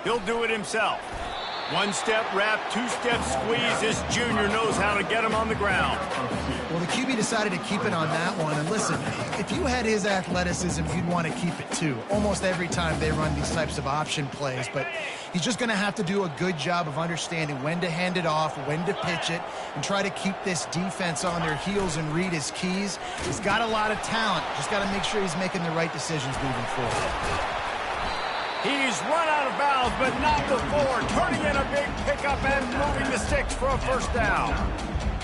He'll do it himself. One-step wrap, two-step squeeze. This junior knows how to get him on the ground. Well, the QB decided to keep it on that one. And listen, if you had his athleticism, you'd want to keep it too. Almost every time they run these types of option plays. But he's just going to have to do a good job of understanding when to hand it off, when to pitch it, and try to keep this defense on their heels and read his keys. He's got a lot of talent. Just got to make sure he's making the right decisions moving forward. He's run out of bounds, but not before. Turning in a big pickup and moving the sticks for a first down.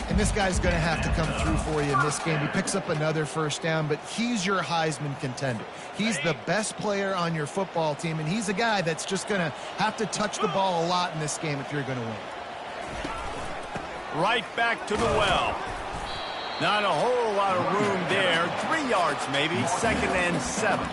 And this guy's going to have to come through for you in this game. He picks up another first down, but he's your Heisman contender. He's the best player on your football team, and he's a guy that's just going to have to touch the ball a lot in this game if you're going to win. Right back to the well. Not a whole lot of room there. 3 yards maybe. 2nd and 7.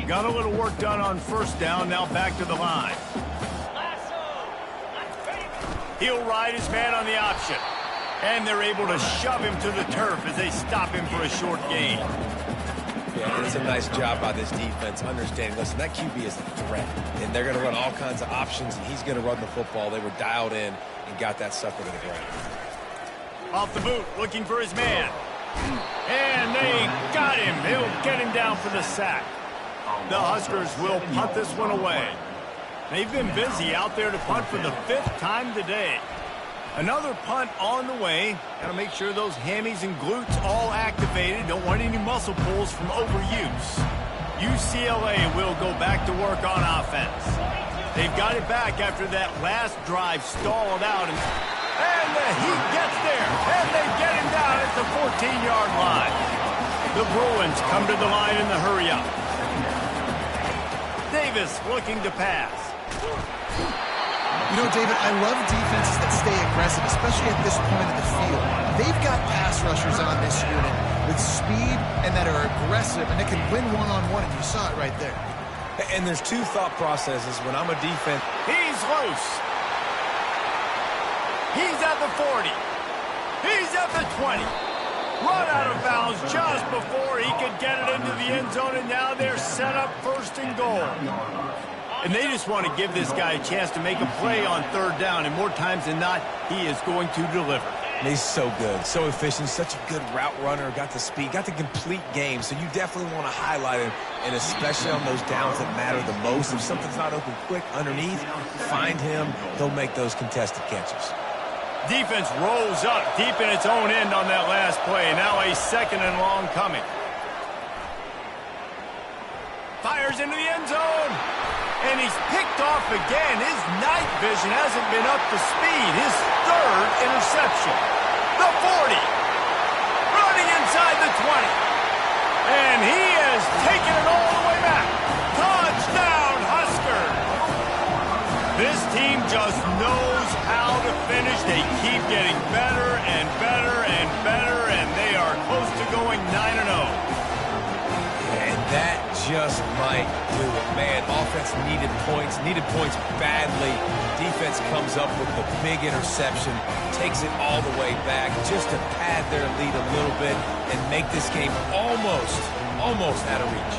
Got a little work done on first down. Now back to the line. He'll ride his man on the option. And they're able to shove him to the turf as they stop him for a short gain. Yeah, it's a nice job by this defense understanding, listen, that QB is a threat. And they're going to run all kinds of options, and he's going to run the football. They were dialed in and got that sucker to the ground. Off the boot, looking for his man. And they got him. He'll get him down for the sack. The Huskers will punt this one away. They've been busy out there to punt for the 5th time today. Another punt on the way. Got to make sure those hammies and glutes all activated. Don't want any muscle pulls from overuse. UCLA will go back to work on offense. They've got it back after that last drive stalled out. And the Heat gets there. And they get him down at the 14-yard line. The Bruins come to the line in the hurry-up. Davis looking to pass. You know, David, I love defenses that stay aggressive, especially at this point of the field. They've got pass rushers on this unit with speed and that are aggressive, and they can win one-on-one, and you saw it right there. And there's two thought processes when I'm a defense. He's loose. He's at the 40. He's at the 20. Run out of bounds just before he could get it into the end zone, and now they're set up 1st and goal. And they just want to give this guy a chance to make a play on 3rd down, and more times than not, he is going to deliver. And he's so good, so efficient, such a good route runner, got the speed, got the complete game, so you definitely want to highlight him, and especially on those downs that matter the most. If something's not open quick underneath, find him, he'll make those contested catches. Defense rolls up deep in its own end on that last play. Now a 2nd and long coming. Fires into the end zone. And he's picked off again. His night vision hasn't been up to speed. His 3rd interception. The 40. Running inside the 20. And he has taken it all the way back. Touchdown, Huskers. This team just knows how to finish. They keep getting better and better and better, and they are close to going 9-0. And that just might do it. Man, offense needed points badly. Defense comes up with the big interception, takes it all the way back just to pad their lead a little bit and make this game almost out of reach.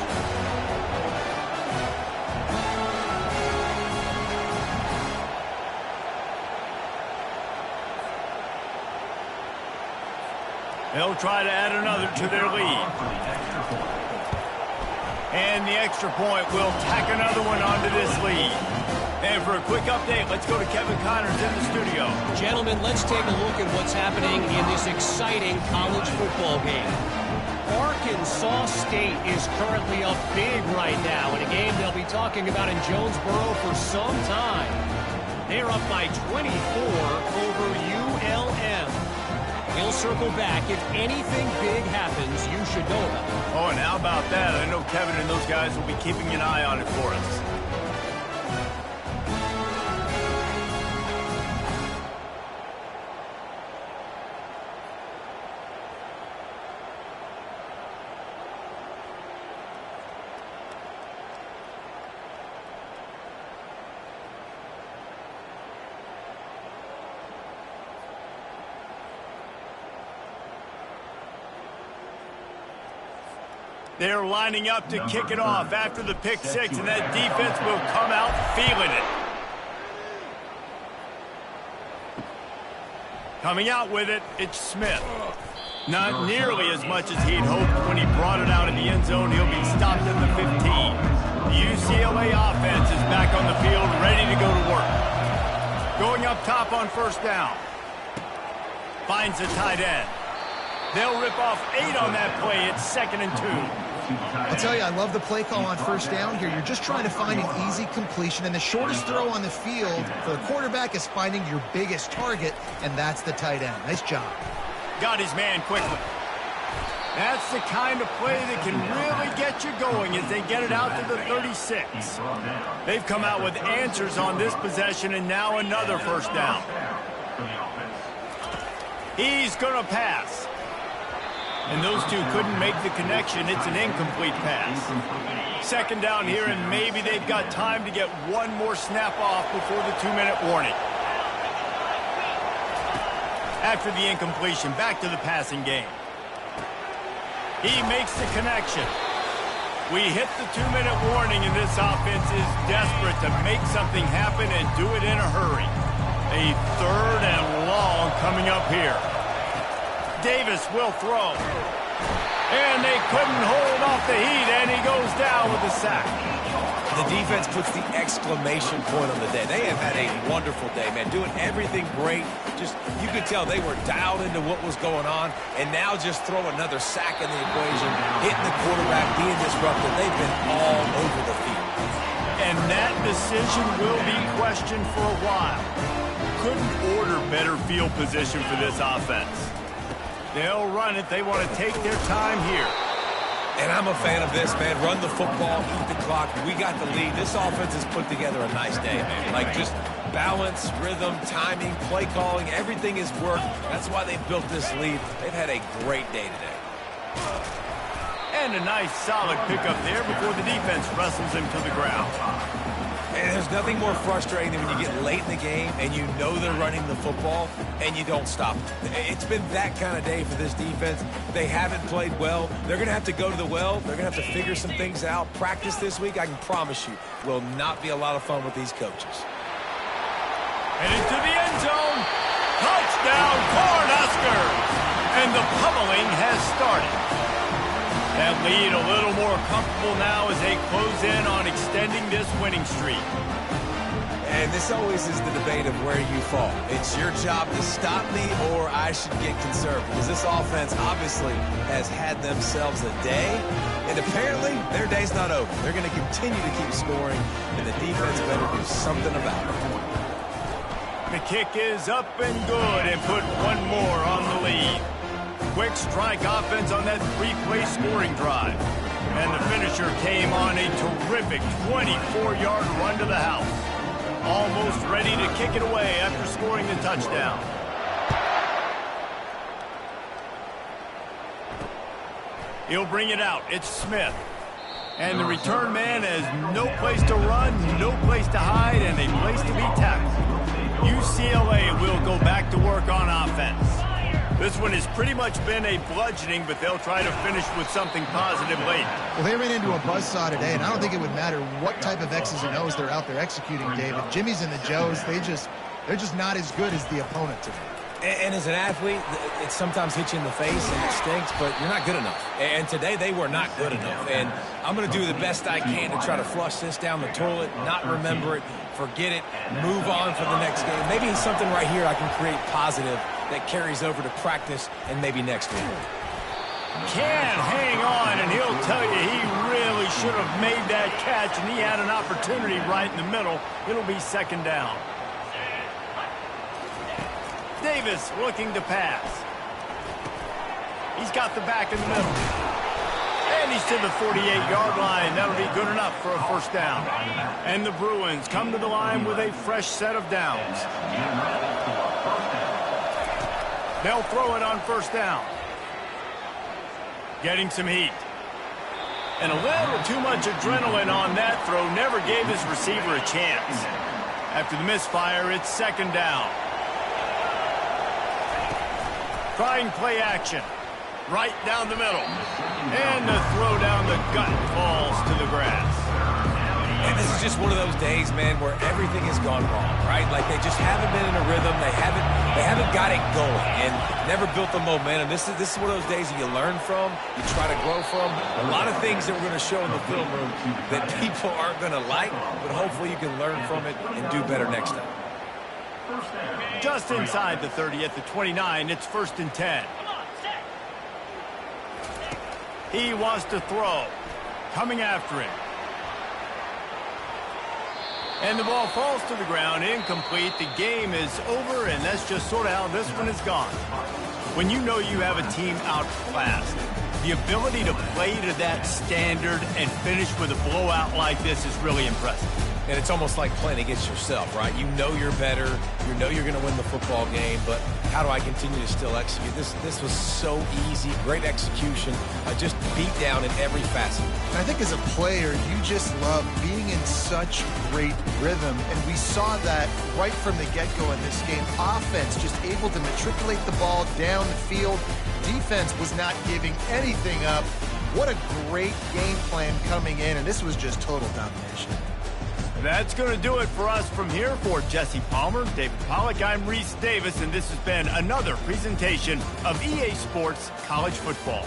They'll try to add another to their lead. And the extra point will tack another one onto this lead. And for a quick update, let's go to Kevin Connors in the studio. Gentlemen, let's take a look at what's happening in this exciting college football game. Arkansas State is currently up big right now in a game they'll be talking about in Jonesboro for some time. They're up by 24 over ULM. We'll circle back. If anything big happens, you should know about it. Oh, and how about that? I know Kevin and those guys will be keeping an eye on it for us. They're lining up to kick it off after the pick six, and that defense will come out feeling it. Coming out with it, it's Smith. Not nearly as much as he'd hoped when he brought it out in the end zone. He'll be stopped at the 15. The UCLA offense is back on the field, ready to go to work. Going up top on first down. Finds the tight end. They'll rip off 8 on that play. It's 2nd and 2. I'll tell you, I love the play call on first down here. You're just trying to find an easy completion, and the shortest throw on the field for the quarterback is finding your biggest target, and that's the tight end. Nice job. Got his man quickly. That's the kind of play that can really get you going as they get it out to the 36. They've come out with answers on this possession, and now another first down. He's going to pass. And those two couldn't make the connection. It's an incomplete pass. 2nd down here, and maybe they've got time to get one more snap off before the 2-minute warning. After the incompletion, back to the passing game. He makes the connection. We hit the 2-minute warning, and this offense is desperate to make something happen and do it in a hurry. A 3rd and long coming up here. Davis will throw. And they couldn't hold off the heat, and he goes down with a sack. The defense puts the exclamation point on the day. They have had a wonderful day, man, doing everything great. Just, you could tell they were dialed into what was going on, and now just throw another sack in the equation, hitting the quarterback, being disruptive. They've been all over the field. And that decision will be questioned for a while. Couldn't order better field position for this offense. They'll run it. They want to take their time here. And I'm a fan of this, man. Run the football, keep the clock. We got the lead. This offense has put together a nice day, man. Like, just balance, rhythm, timing, play calling, everything has worked. That's why they built this lead. They've had a great day today. And a nice solid pickup there before the defense wrestles him to the ground. And there's nothing more frustrating than when you get late in the game and you know they're running the football and you don't stop them. It's been that kind of day for this defense. They haven't played well. They're going to have to go to the well. They're going to have to figure some things out. Practice this week, I can promise you, will not be a lot of fun with these coaches. And into the end zone. Touchdown, Huskers! And the pummeling has started. That lead a little more comfortable now as they close in on extending this winning streak. And this always is the debate of where you fall. It's your job to stop me or I should get conservative. Because this offense obviously has had themselves a day. And apparently their day's not over. They're going to continue to keep scoring. And the defense better do something about it. The kick is up and good and put one more on the lead. Quick strike offense on that 3-play scoring drive. And the finisher came on a terrific 24-yard run to the house. Almost ready to kick it away after scoring the touchdown. He'll bring it out. It's Smith. And the return man has no place to run, no place to hide, and a place to be tackled. UCLA will go back to work on offense. This one has pretty much been a bludgeoning, but they'll try to finish with something positive late. Well, they ran into a buzzsaw today, and I don't think it would matter what type of X's and O's they're out there executing, David. Jimmy's and the Joes, they're just not as good as the opponent today. And as an athlete, it sometimes hits you in the face and it stinks, but you're not good enough. And today they were not good enough. And I'm going to do the best I can to try to flush this down the toilet, not remember it, forget it, move on for the next game. Maybe something right here I can create positive that carries over to practice and maybe next week. Can hang on, and he'll tell you he really should have made that catch, and he had an opportunity right in the middle. It'll be 2nd down. Davis looking to pass. He's got the back in the middle. And he's to the 48-yard line. That'll be good enough for a first down. And the Bruins come to the line with a fresh set of downs. They'll throw it on first down. Getting some heat. And a little too much adrenaline on that throw. Never gave his receiver a chance. After the misfire, it's 2nd down. Trying play action. right down the middle. And the throw down the gut falls to the grass. And this is just one of those days, man, where everything has gone wrong, right? Like they just haven't been in a rhythm. They haven't got it going and never built the momentum. This is one of those days that you learn from, you try to grow from. A lot of things that we're going to show in the film room that people aren't going to like, but hopefully you can learn from it and do better next time. Just inside the 30 at the 29, it's 1st and 10. He wants to throw. Coming after him. And the ball falls to the ground, incomplete. The game is over, and that's just sort of how this one is gone. When you know you have a team outclassed, the ability to play to that standard and finish with a blowout like this is really impressive. And it's almost like playing against yourself, right? You know you're better. You know you're going to win the football game, but how do I continue to still execute? This was so easy. Great execution. Just beat down in every facet. And I think as a player, you just love being in such great rhythm. And we saw that right from the get-go in this game. Offense just able to matriculate the ball down the field. Defense was not giving anything up. What a great game plan coming in, and this was just total domination. That's going to do it for us from here. For Jesse Palmer, David Pollack, I'm Reese Davis, and this has been another presentation of EA Sports College Football.